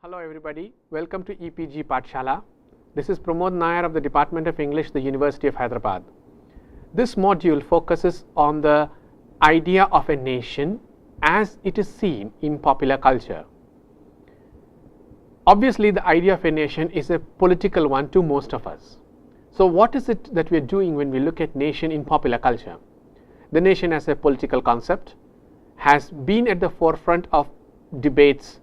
Hello everybody, welcome to EPG Pathshala. This is Pramod Nair of the Department of English, the University of Hyderabad. This module focuses on the idea of a nation as it is seen in popular culture. Obviously, the idea of a nation is a political one to most of us. So what is it that we are doing when we look at nation in popular culture? The nation as a political concept has been at the forefront of debates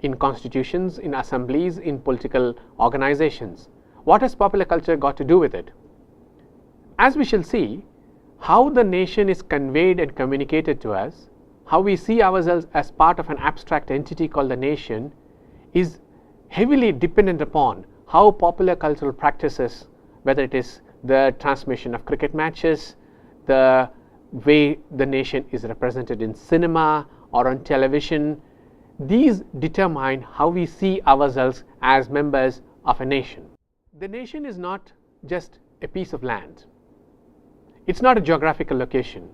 in constitutions, in assemblies, in political organizations. What has popular culture got to do with it? As we shall see, how the nation is conveyed and communicated to us, how we see ourselves as part of an abstract entity called the nation, is heavily dependent upon how popular cultural practices, whether it is the transmission of cricket matches, the way the nation is represented in cinema or on television, these determine how we see ourselves as members of a nation. The nation is not just a piece of land. It's not a geographical location.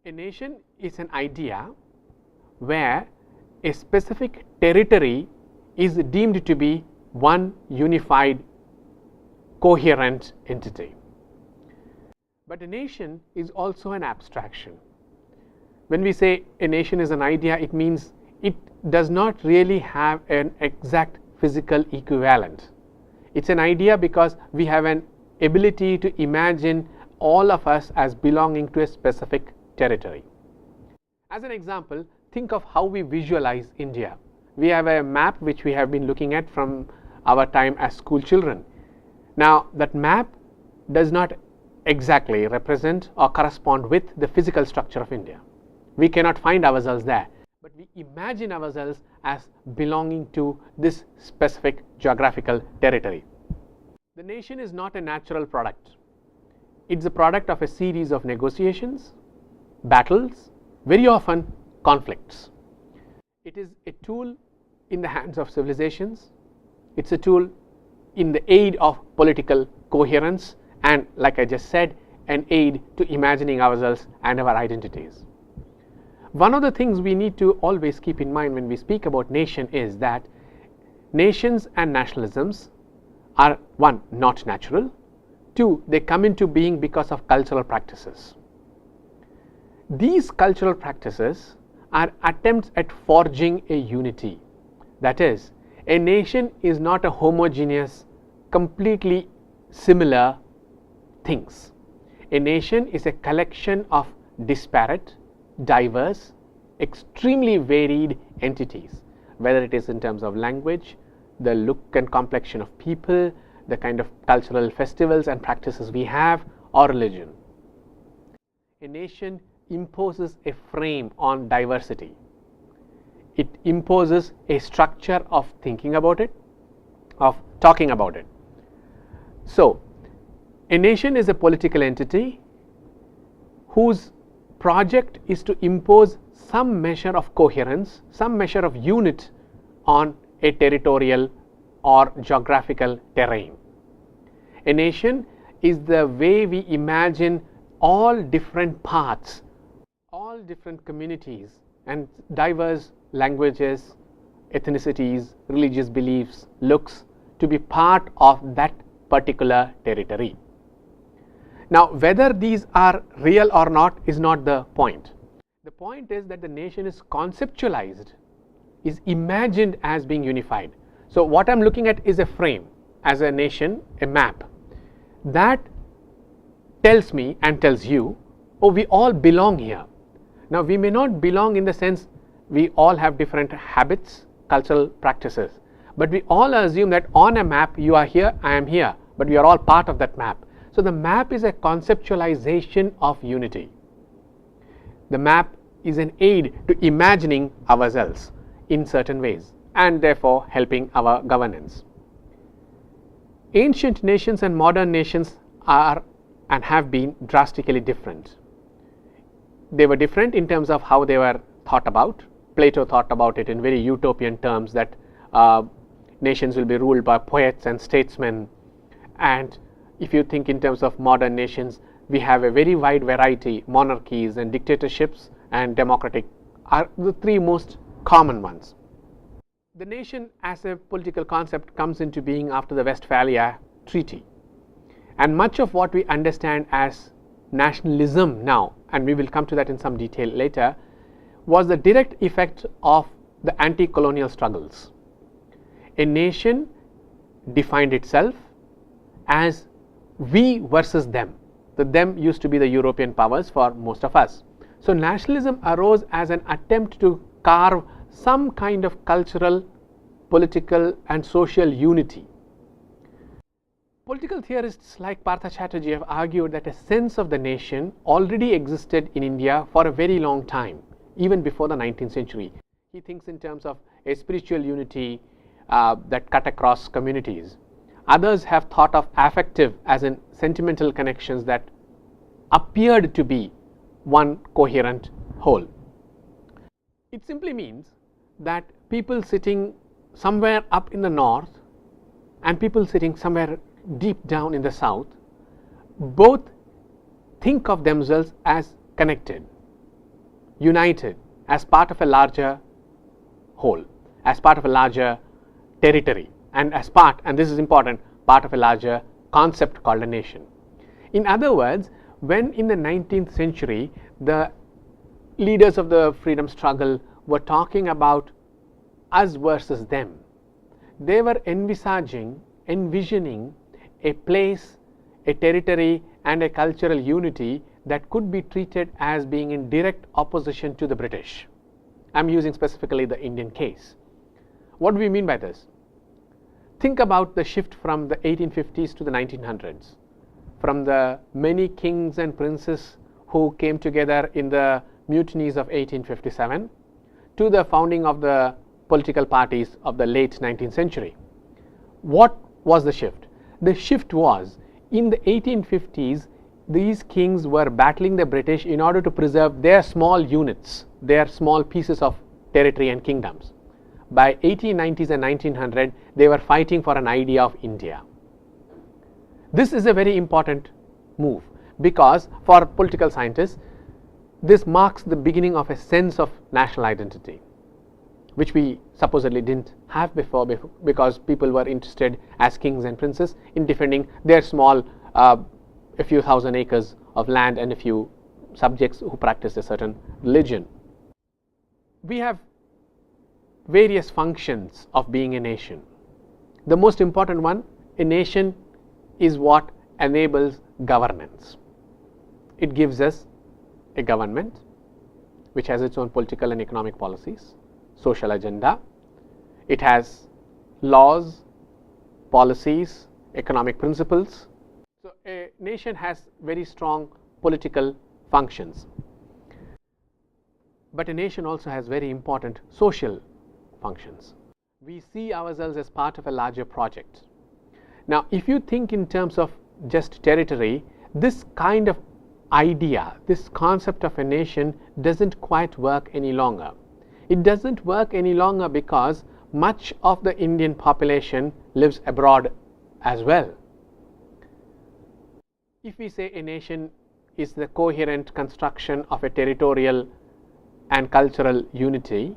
A nation is an idea where a specific territory is deemed to be one unified, coherent entity. But a nation is also an abstraction. When we say a nation is an idea, it means it does not really have an exact physical equivalent. It's an idea because we have an ability to imagine all of us as belonging to a specific territory. As an example, think of how we visualize India. We have a map which we have been looking at from our time as school children. Now, that map does not exactly represent or correspond with the physical structure of India. We cannot find ourselves there, but we imagine ourselves as belonging to this specific geographical territory. The nation is not a natural product. It's a product of a series of negotiations, battles, very often conflicts. It is a tool in the hands of civilizations. It's a tool in the aid of political coherence and, like I just said, an aid to imagining ourselves and our identities. One of the things we need to always keep in mind when we speak about nation is that nations and nationalisms are, one, not natural, two, they come into being because of cultural practices. These cultural practices are attempts at forging a unity. That is, a nation is not a homogeneous, completely similar things. A nation is a collection of disparate, diverse, extremely varied entities, whether it is in terms of language, the look and complexion of people, the kind of cultural festivals and practices we have, or religion. A nation imposes a frame on diversity. It imposes a structure of thinking about it, of talking about it. So, a nation is a political entity whose project is to impose some measure of coherence, some measure of unit on a territorial or geographical terrain. A nation is the way we imagine all different parts, all different communities and diverse languages, ethnicities, religious beliefs, looks to be part of that particular territory. Now, whether these are real or not is not the point. The point is that the nation is conceptualized, is imagined as being unified. So, what I am looking at is a frame as a nation, a map that tells me and tells you, oh, we all belong here. Now, we may not belong in the sense we all have different habits, cultural practices, but we all assume that on a map you are here, I am here, but we are all part of that map. So, the map is a conceptualization of unity. The map is an aid to imagining ourselves in certain ways and therefore helping our governance. Ancient nations and modern nations are and have been drastically different. They were different in terms of how they were thought about. Plato thought about it in very utopian terms that nations will be ruled by poets and statesmen, and if you think in terms of modern nations, we have a very wide variety. Monarchies and dictatorships and democratic are the three most common ones. The nation as a political concept comes into being after the Westphalia Treaty, and much of what we understand as nationalism now, and we will come to that in some detail later, was the direct effect of the anti-colonial struggles. A nation defined itself as we versus them. The them used to be the European powers for most of us. So nationalism arose as an attempt to carve some kind of cultural, political and social unity. Political theorists like Partha Chatterjee have argued that a sense of the nation already existed in India for a very long time, even before the 19th century. He thinks in terms of a spiritual unity that cut across communities. Others have thought of affective as in sentimental connections that appeared to be one coherent whole. It simply means that people sitting somewhere up in the north and people sitting somewhere deep down in the south both think of themselves as connected, united, as part of a larger whole, as part of a larger territory, and as part, and this is important, part of a larger concept called a nation. In other words, when in the 19th century the leaders of the freedom struggle were talking about us versus them, they were envisioning a place, a territory and a cultural unity that could be treated as being in direct opposition to the British. I am using specifically the Indian case. What do we mean by this? Think about the shift from the 1850s to the 1900s, from the many kings and princes who came together in the mutinies of 1857 to the founding of the political parties of the late 19th century. What was the shift? The shift was, in the 1850s, these kings were battling the British in order to preserve their small units, their small pieces of territory and kingdoms. By 1890s and 1900, they were fighting for an idea of India. This is a very important move because for political scientists, this marks the beginning of a sense of national identity, which we supposedly didn't have before because people were interested as kings and princes in defending their small, a few thousand acres of land and a few subjects who practiced a certain religion. We have various functions of being a nation. The most important one, a nation is what enables governance. It gives us a government which has its own political and economic policies, social agenda. It has laws, policies, economic principles. So a nation has very strong political functions. But a nation also has very important social functions. We see ourselves as part of a larger project. Now, if you think in terms of just territory, this kind of idea, this concept of a nation doesn't quite work any longer. It doesn't work any longer because much of the Indian population lives abroad as well. If we say a nation is the coherent construction of a territorial and cultural unity,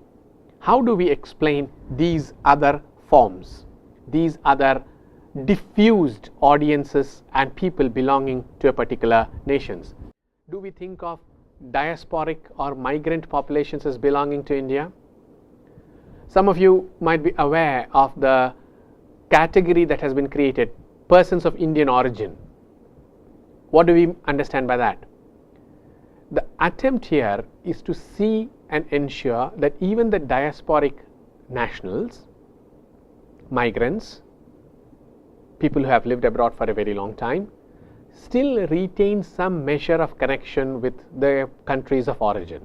how do we explain these other forms, these other diffused audiences and people belonging to a particular nations? Do we think of diasporic or migrant populations as belonging to India? Some of you might be aware of the category that has been created, persons of Indian origin. What do we understand by that? The attempt here is to see and ensure that even the diasporic nationals, migrants, people who have lived abroad for a very long time, still retain some measure of connection with their countries of origin.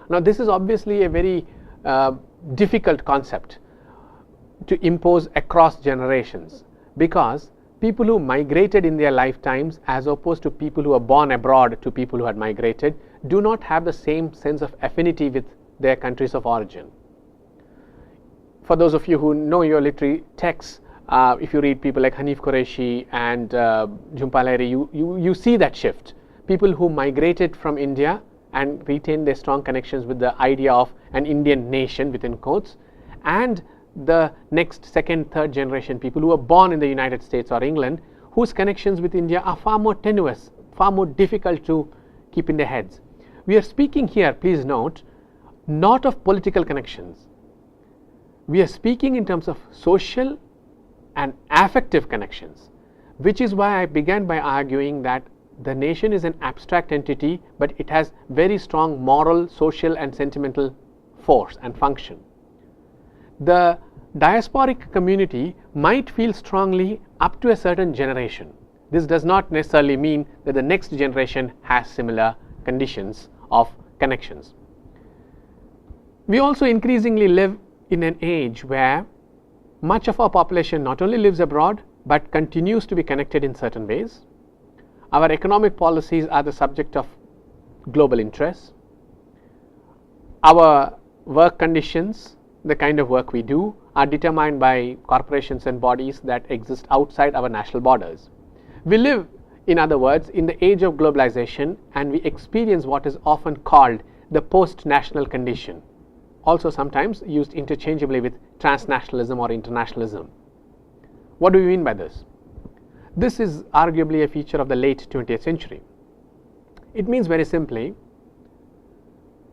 Now, this is obviously a very difficult concept to impose across generations because people who migrated in their lifetimes as opposed to people who were born abroad to people who had migrated do not have the same sense of affinity with their countries of origin. For those of you who know your literary texts, if you read people like Hanif Qureshi and Jhumpa Lahiri, you see that shift. People who migrated from India and retained their strong connections with the idea of an Indian nation within quotes, and the next second, third generation people who are born in the United States or England, whose connections with India are far more tenuous, far more difficult to keep in their heads. We are speaking here, please note, not of political connections. We are speaking in terms of social and affective connections, which is why I began by arguing that the nation is an abstract entity, but it has very strong moral, social and sentimental force and function. The diasporic community might feel strongly up to a certain generation. This does not necessarily mean that the next generation has similar conditions of connections. We also increasingly live in an age where much of our population not only lives abroad, but continues to be connected in certain ways. Our economic policies are the subject of global interest. Our work conditions, the kind of work we do, are determined by corporations and bodies that exist outside our national borders. We live, in other words, in the age of globalization, and we experience what is often called the post-national condition, also sometimes used interchangeably with transnationalism or internationalism. What do we mean by this? This is arguably a feature of the late 20th century. It means very simply,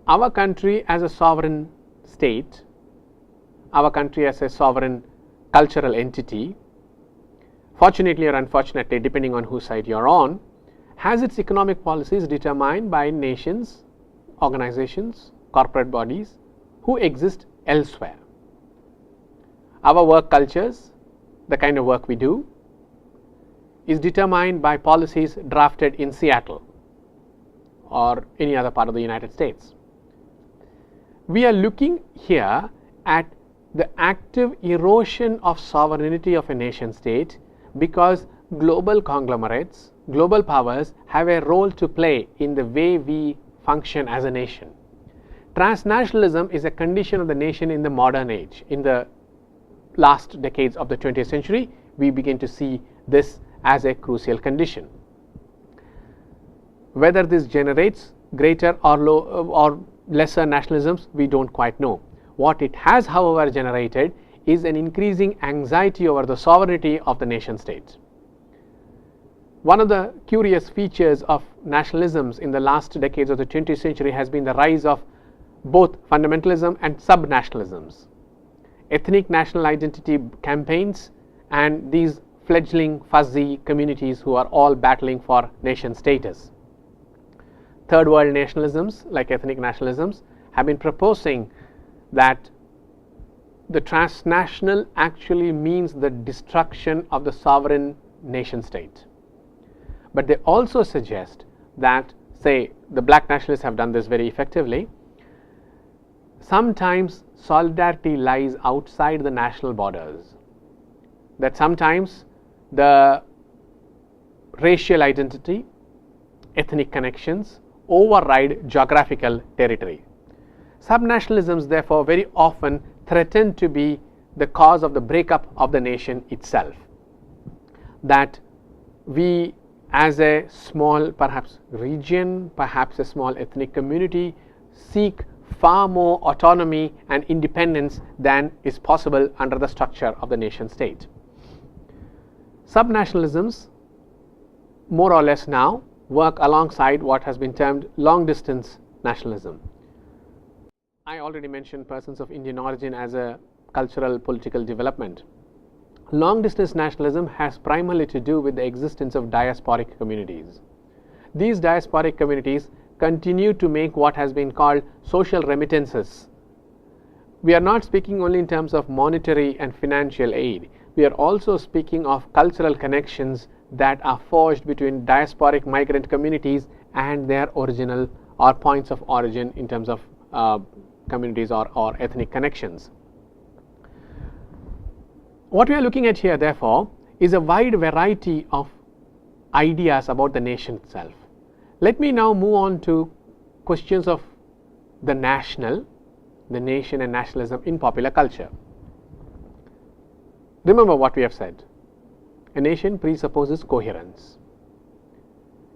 our country as a sovereign state, our country as a sovereign cultural entity, fortunately or unfortunately, depending on whose side you are on, has its economic policies determined by nations, organizations, corporate bodies who exist elsewhere. Our work cultures, the kind of work we do, is determined by policies drafted in Seattle or any other part of the United States. We are looking here at the active erosion of sovereignty of a nation state because global conglomerates, global powers have a role to play in the way we function as a nation. Transnationalism is a condition of the nation in the modern age. In the last decades of the 20th century, we begin to see this as a crucial condition. Whether this generates greater or lesser nationalisms, we don't quite know. What it has, however, generated is an increasing anxiety over the sovereignty of the nation states. One of the curious features of nationalisms in the last decades of the 20th century has been the rise of both fundamentalism and subnationalisms, ethnic national identity campaigns, and these fledgling fuzzy communities who are all battling for nation status. Third world nationalisms like ethnic nationalisms have been proposing that the transnational actually means the destruction of the sovereign nation state. But they also suggest that, say, the black nationalists have done this very effectively, sometimes solidarity lies outside the national borders, that sometimes the racial identity, ethnic connections override geographical territory. Subnationalisms, therefore, very often threaten to be the cause of the breakup of the nation itself. That we, as a small, perhaps region, perhaps a small ethnic community, seek far more autonomy and independence than is possible under the structure of the nation state. Subnationalisms, more or less now, work alongside what has been termed long distance nationalism. I already mentioned persons of Indian origin as a cultural political development. Long distance nationalism has primarily to do with the existence of diasporic communities. These diasporic communities continue to make what has been called social remittances. We are not speaking only in terms of monetary and financial aid. We are also speaking of cultural connections that are forged between diasporic migrant communities and their original or points of origin in terms of communities or ethnic connections. What we are looking at here, therefore, is a wide variety of ideas about the nation itself. Let me now move on to questions of the national, the nation and nationalism in popular culture. Remember what we have said. A nation presupposes coherence.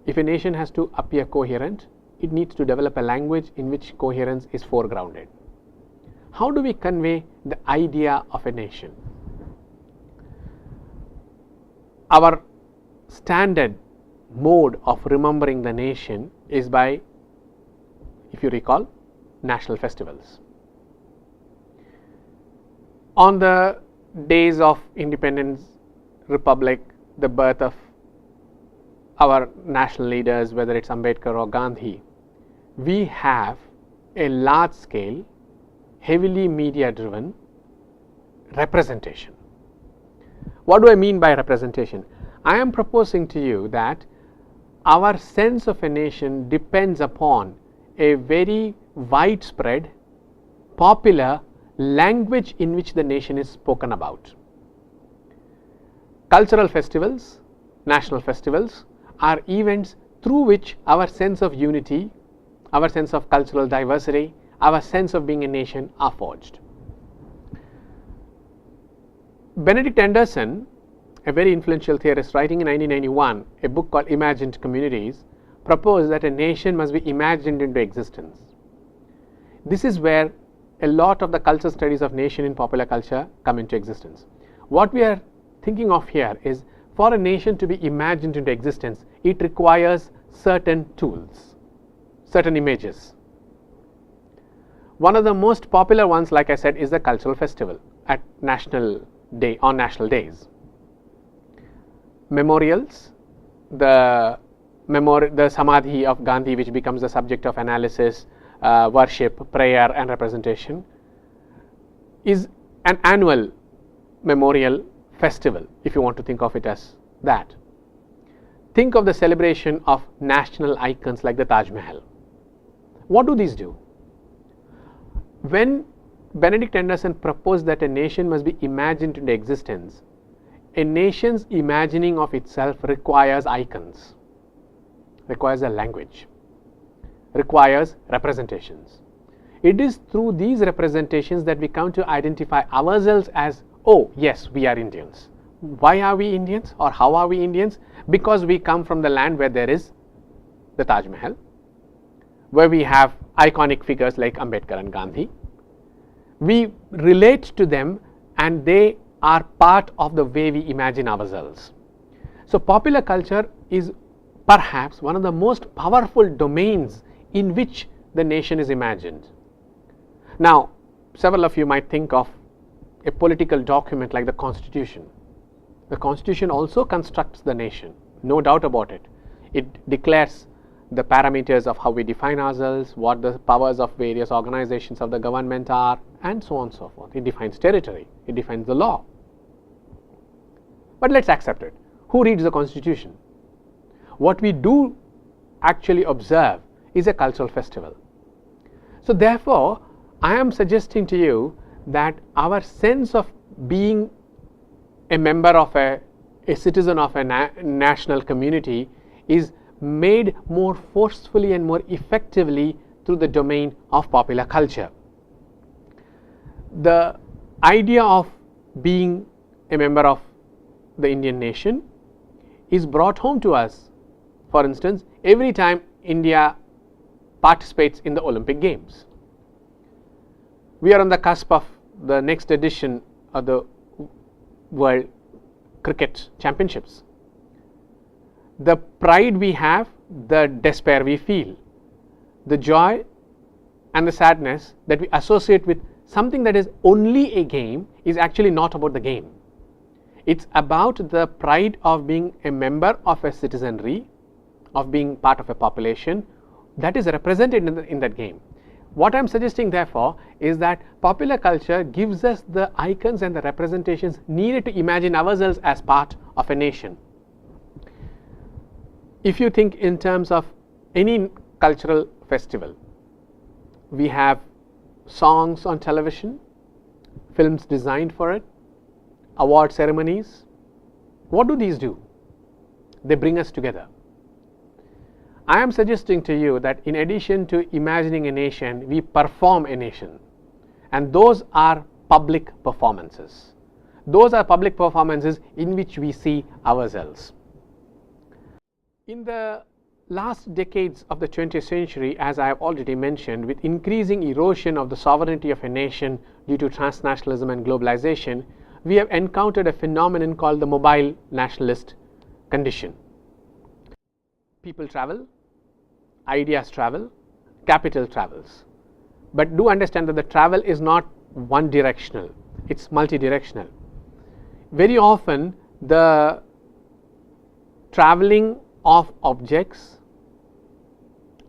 If a nation has to appear coherent, it needs to develop a language in which coherence is foregrounded. how do we convey the idea of a nation? Our standard mode of remembering the nation is by, if you recall, national festivals. On the days of independence, republic, the birth of our national leaders, whether it's Ambedkar or Gandhi, we have a large scale, heavily media driven representation. What do I mean by representation? I am proposing to you that our sense of a nation depends upon a very widespread, popular language in which the nation is spoken about. Cultural festivals, national festivals are events through which our sense of unity, our sense of cultural diversity, our sense of being a nation are forged. Benedict Anderson, a very influential theorist, writing in 1991 a book called Imagined Communities, proposed that a nation must be imagined into existence. This is where a lot of the cultural studies of nation in popular culture come into existence. What we are thinking of here is, for a nation to be imagined into existence, it requires certain tools, certain images. One of the most popular ones, like I said, is the cultural festival at national day, on national days. Memorials, the Samadhi of Gandhi, which becomes the subject of analysis, worship, prayer and representation, is an annual memorial festival, if you want to think of it as that. Think of the celebration of national icons like the Taj Mahal. What do these do? When Benedict Anderson proposed that a nation must be imagined into existence, a nation's imagining of itself requires icons, requires a language, requires representations. It is through these representations that we come to identify ourselves as, oh yes, we are Indians. Why are we Indians, or how are we Indians? Because we come from the land where there is the Taj Mahal, where we have iconic figures like Ambedkar and Gandhi. We relate to them and they are part of the way we imagine ourselves. So popular culture is perhaps one of the most powerful domains in which the nation is imagined. Now, several of you might think of a political document like the Constitution. The Constitution also constructs the nation, no doubt about it. It declares the parameters of how we define ourselves, what the powers of various organizations of the government are, and so on and so forth. It defines territory, it defines the law. But let's accept it. Who reads the Constitution? What we do actually observe is a cultural festival. So therefore, I am suggesting to you that our sense of being a member of a citizen of a national community is made more forcefully and more effectively through the domain of popular culture. The idea of being a member of the Indian nation is brought home to us, for instance, every time India participates in the Olympic Games. We are on the cusp of the next edition of the World Cricket Championships. The pride we have, the despair we feel, the joy and the sadness that we associate with something that is only a game is actually not about the game. It's about the pride of being a member of a citizenry, of being part of a population that is represented in that game. What I am suggesting therefore is that popular culture gives us the icons and the representations needed to imagine ourselves as part of a nation. If you think in terms of any cultural festival, we have songs on television, films designed for it, award ceremonies. What do these do? They bring us together. I am suggesting to you that in addition to imagining a nation, we perform a nation, and those are public performances. Those are public performances in which we see ourselves. In the last decades of the 20th century, as I have already mentioned, with increasing erosion of the sovereignty of a nation due to transnationalism and globalization, we have encountered a phenomenon called the mobile nationalist condition. People travel, ideas travel, capital travels. But do understand that the travel is not one directional, it's multidirectional. Very often the traveling of objects,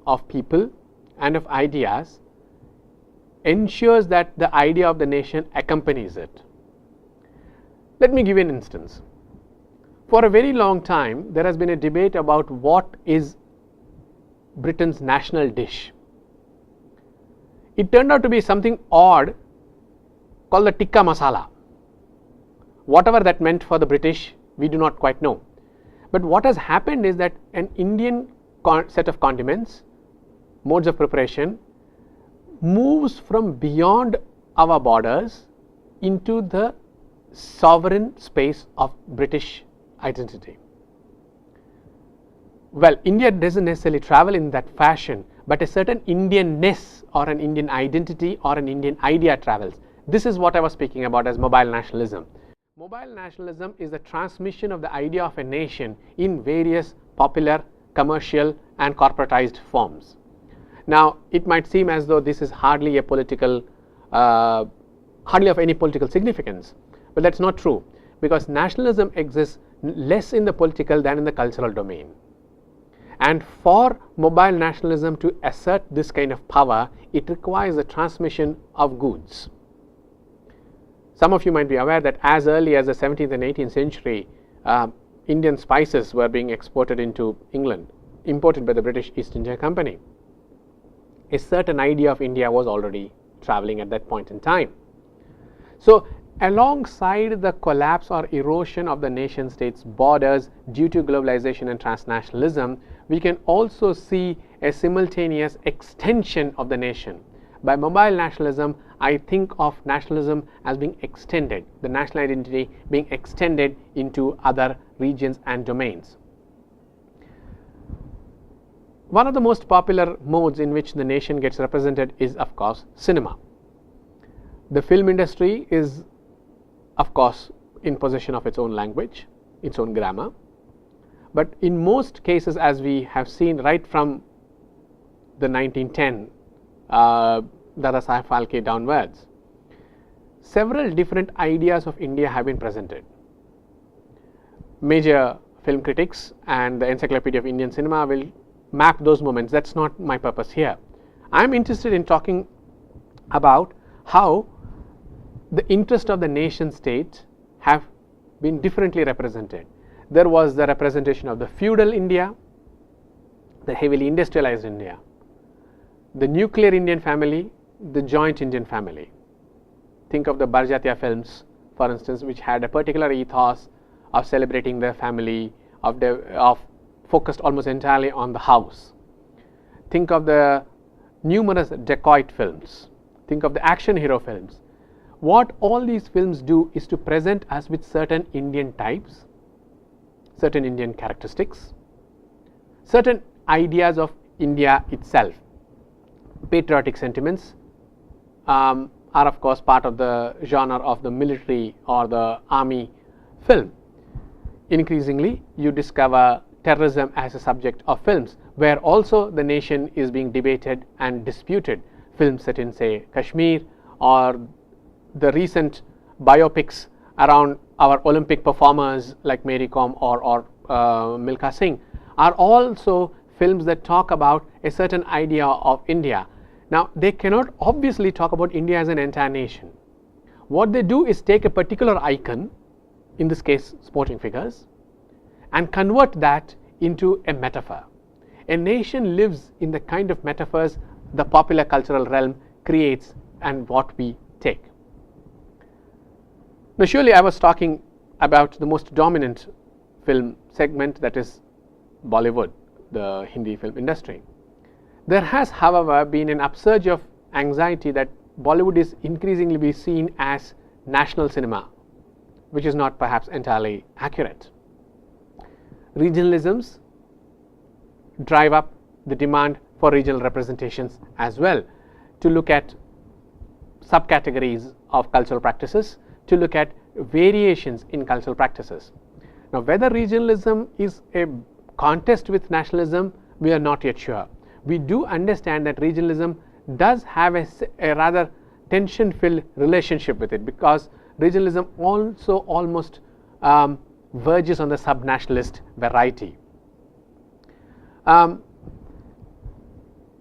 of people and of ideas ensures that the idea of the nation accompanies it. Let me give you an instance. For a very long time there has been a debate about what is Britain's national dish. It turned out to be something odd called the tikka masala. Whatever that meant for the British, we do not quite know. But what has happened is that an Indian set of condiments, modes of preparation, moves from beyond our borders into the sovereign space of British identity. Well, India doesn't necessarily travel in that fashion, but a certain Indianness or an Indian identity or an Indian idea travels. This is what I was speaking about as mobile nationalism. Mobile nationalism is the transmission of the idea of a nation in various popular, commercial and corporatized forms. Now, it might seem as though this is hardly a political, hardly of any political significance, but that's not true, because nationalism exists less in the political than in the cultural domain. And for mobile nationalism to assert this kind of power, it requires the transmission of goods. Some of you might be aware that as early as the 17th and 18th century, Indian spices were being exported into England, imported by the British East India Company. A certain idea of India was already traveling at that point in time. So, alongside the collapse or erosion of the nation state's borders due to globalization and transnationalism, we can also see a simultaneous extension of the nation. By mobile nationalism, I think of nationalism as being extended, the national identity being extended into other regions and domains. One of the most popular modes in which the nation gets represented is, of course, cinema. The film industry is, of course, in possession of its own language, its own grammar. But in most cases, as we have seen right from the 1910 Dada Saheb Phalke downwards, several different ideas of India have been presented. Major film critics and the Encyclopedia of Indian Cinema will map those moments. That's not my purpose here. I am interested in talking about how the interest of the nation state have been differently represented. There was the representation of the feudal India, the heavily industrialized India, the nuclear Indian family, the joint Indian family. Think of the Barjatiya films, for instance, which had a particular ethos of celebrating the family, of focused almost entirely on the house. Think of the numerous dacoit films. Think of the action hero films. What all these films do is to present us with certain Indian types, certain Indian characteristics, certain ideas of India itself. Patriotic sentiments are of course part of the genre of the military or the army film. Increasingly, you discover terrorism as a subject of films, where also the nation is being debated and disputed. Films set in, say, Kashmir, or the recent biopics around our Olympic performers like Mary Kom or Milkha Singh are also films that talk about a certain idea of India. Now, they cannot obviously talk about India as an entire nation. What they do is take a particular icon, in this case sporting figures, and convert that into a metaphor. A nation lives in the kind of metaphors the popular cultural realm creates and what we take. Now, surely I was talking about the most dominant film segment, that is Bollywood, the Hindi film industry. There has, however, been an upsurge of anxiety that Bollywood is increasingly be seen as national cinema, which is not perhaps entirely accurate. Regionalisms drive up the demand for regional representations as well, to look at subcategories of cultural practices, to look at variations in cultural practices. Now, whether regionalism is a contest with nationalism, we are not yet sure. We do understand that regionalism does have a rather tension-filled relationship with it, because regionalism also almost verges on the subnationalist variety.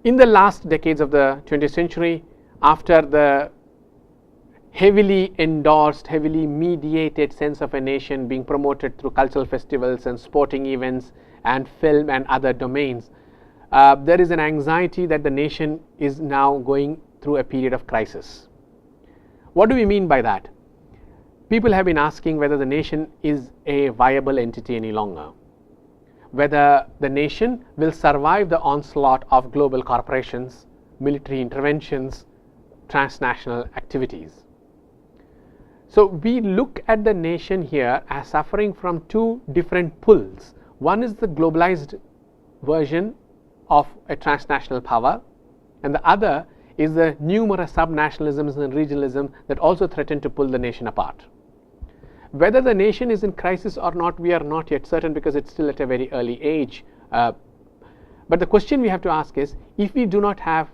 In the last decades of the 20th century, after the heavily endorsed, heavily mediated sense of a nation being promoted through cultural festivals and sporting events and film and other domains, there is an anxiety that the nation is now going through a period of crisis. What do we mean by that? People have been asking whether the nation is a viable entity any longer, whether the nation will survive the onslaught of global corporations, military interventions, transnational activities. So, we look at the nation here as suffering from two different pulls. One is the globalized version of a transnational power, and the other is the numerous subnationalisms and regionalism that also threaten to pull the nation apart. Whether the nation is in crisis or not, we are not yet certain, because it's still at a very early age. But the question we have to ask is, if we do not have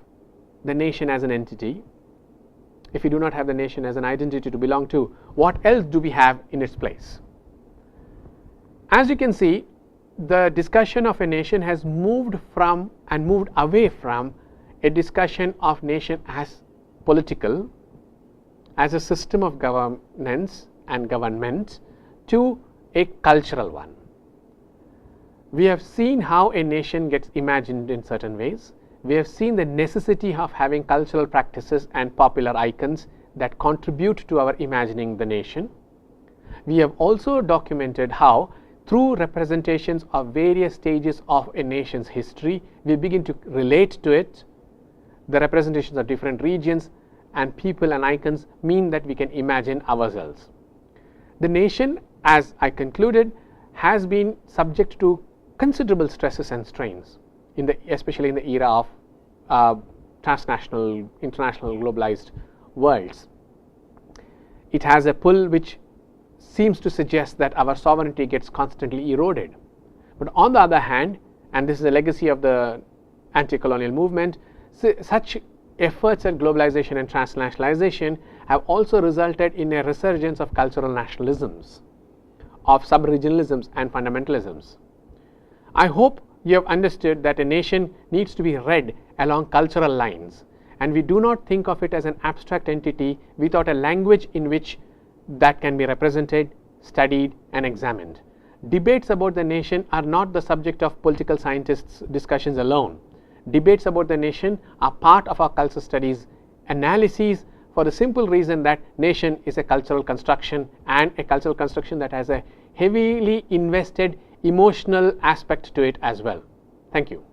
the nation as an entity, if we do not have the nation as an identity to belong to, what else do we have in its place? As you can see, the discussion of a nation has moved from and moved away from a discussion of nation as political, as a system of governance and government, to a cultural one. We have seen how a nation gets imagined in certain ways. We have seen the necessity of having cultural practices and popular icons that contribute to our imagining the nation. We have also documented how, through representations of various stages of a nation's history, we begin to relate to it. The representations of different regions and people and icons mean that we can imagine ourselves. The nation, as I concluded, has been subject to considerable stresses and strains, especially in the era of transnational, international, globalized worlds. It has a pull which seems to suggest that our sovereignty gets constantly eroded. But on the other hand, and this is a legacy of the anti-colonial movement, such efforts at globalization and transnationalization have also resulted in a resurgence of cultural nationalisms, of sub-regionalisms and fundamentalisms. I hope you have understood that a nation needs to be read along cultural lines, and we do not think of it as an abstract entity without a language in which that can be represented, studied and examined. Debates about the nation are not the subject of political scientists' discussions alone. Debates about the nation are part of our cultural studies analyses, for the simple reason that nation is a cultural construction, and a cultural construction that has a heavily invested emotional aspect to it as well. Thank you.